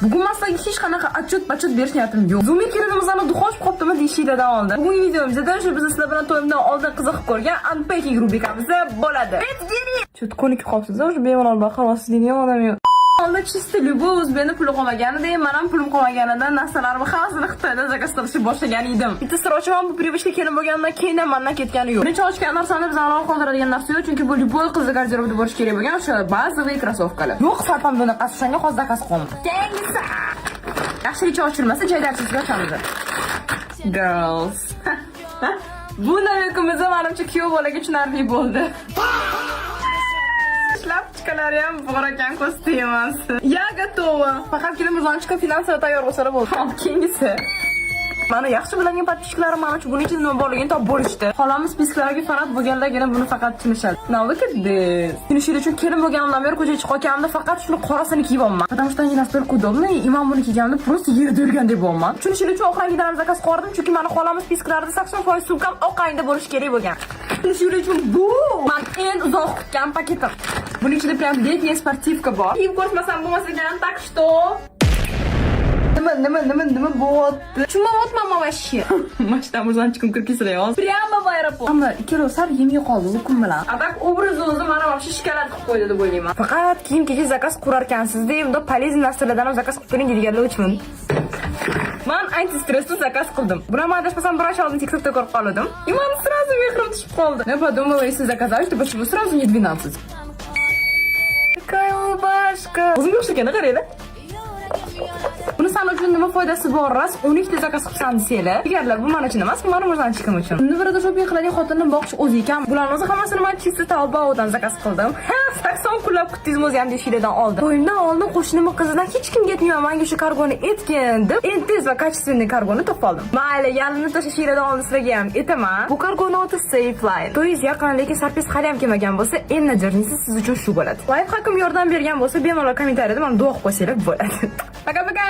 Bugun masaga hech qanaqa отчет berish niyatim yo'q. Zoom kirimizdan duxosh qopdimi deyishinglardan oldin. Bugungi videomizda shu biz sizlar bilan to'yimdan oldin qiziqib ko'rgan unpacking rubrikamizda bo'ladi. Chut ko'nikib qolibsiz, o'sha bemalol baqirasiz degan odam yo'q. Oldin чисто любой o'zbekni puli qolmaganida, men ham pulim qolmaganidan narsalarimni hammasini Xitoydan zakaz qilishni boshlagan edim. Bitta sir ochaman, bu привычка kelib bo'lgandan keyin mendan ketgani yo'q. Birinchi ochgan narsani biz aniq qoldiradigan narsa yo'q, chunki bu любой qizni garderobida bo'lishi kerak bo'lgan o'sha bazaviy krossovkalar. Yo'q, sapam bunaqasi o'shanga hozir zakaz qildim. Keyingisi. Yaxshilicha ochilmasa, jaydarsizga ochamiz. Girls. Bu navikimizda menimcha kuyov bolaga tushunarli bo'ldi. Шляпочкалari ham bor ekan, ko'sti emas. Ya готова. Faqat keling muzonchika finansiy tayyor bo'lsa bo'ldi. Hop, keyingisi. Mana yaxshi bilagan podpischiklarim mana shu buning ichida nima borligini topib bo'lishdi. Xolamiz spisklarga fanat bo'lganlargina buni faqat tushunishadi. Now look at this. Tunishingiz uchun kelin bo'lganimdan beri ko'chaga chiqib qolganimda faqat shuni qorasini kiyib olman. Потому что они настолько удобные, и men buni kiyganimda просто yerda yurgandek bo'laman. Tunishingiz uchun oq rangidan zakaz qildim, chunki meni xolamiz spisklarida 80% sumkam oq rangda bo'lishi kerak bo'lgan. Tunishingiz uchun bu men eng uzoq kutgan paketim. Buning ichida prям летняя спортивка bor. Kiyib ko'rsmasam bo'lmas ekan, так что Nima bo'lyapti? Tushunmayapman вообще. Mashtam muzonchikim kirib kelsa Prямо в aeroport. Ammo ikkala sar yemay qoldi u kun bilan. Adak obraz o'zi mana вообще shikalat qilib qo'ydi deb o'ylayman. Faqat kiyim-kechak zakaz qurarkansiz-da, unda полезный narsalardan ham zakaz qilib qo'ying deganlar uchun. Men anti-stressni zakaz qildim. Buni men adashmasam bir oy oldin TikTokda ko'rib qoldim. И men сразу mehrim tushib qoldi. Я подумала, если заказать, то почему сразу не 12? Какая улыбашка. O'zimga o'xshagan qaraylar. Buni san uchun nima foydasi bor? Ras 12 ta zakaz qilsam desanglar. Agarlar bu men uchun emas, bu mening muzonchikim uchun. Nivrada shopping qiladigan xotinni boqish o'zi ekan. Bularning o'zi hammasini men chista Taobao'dan zakaz qildim. 80 kunlab kutdingiz o'zi ham deshilardan oldin. To'yimdan oldin qo'shnining qizidan hech kimga aytmayman, menga shu kargoni etgan deb, eng tez va качественный kargoni topib oldim. Mayli, yalinni tashlashinglardan oldin sizlarga ham aytaman. Bu kargoni oti Safeline. To'yingiz yaqin, lekin sarpes hali ham kelmagan bo'lsa, eng najornisi siz uchun shu bo'ladi. Life hakim yordam bergan bo'lsa, bemalol kommentariyada men duo qilib qo'ysanglar bo'ladi. Пока-пока.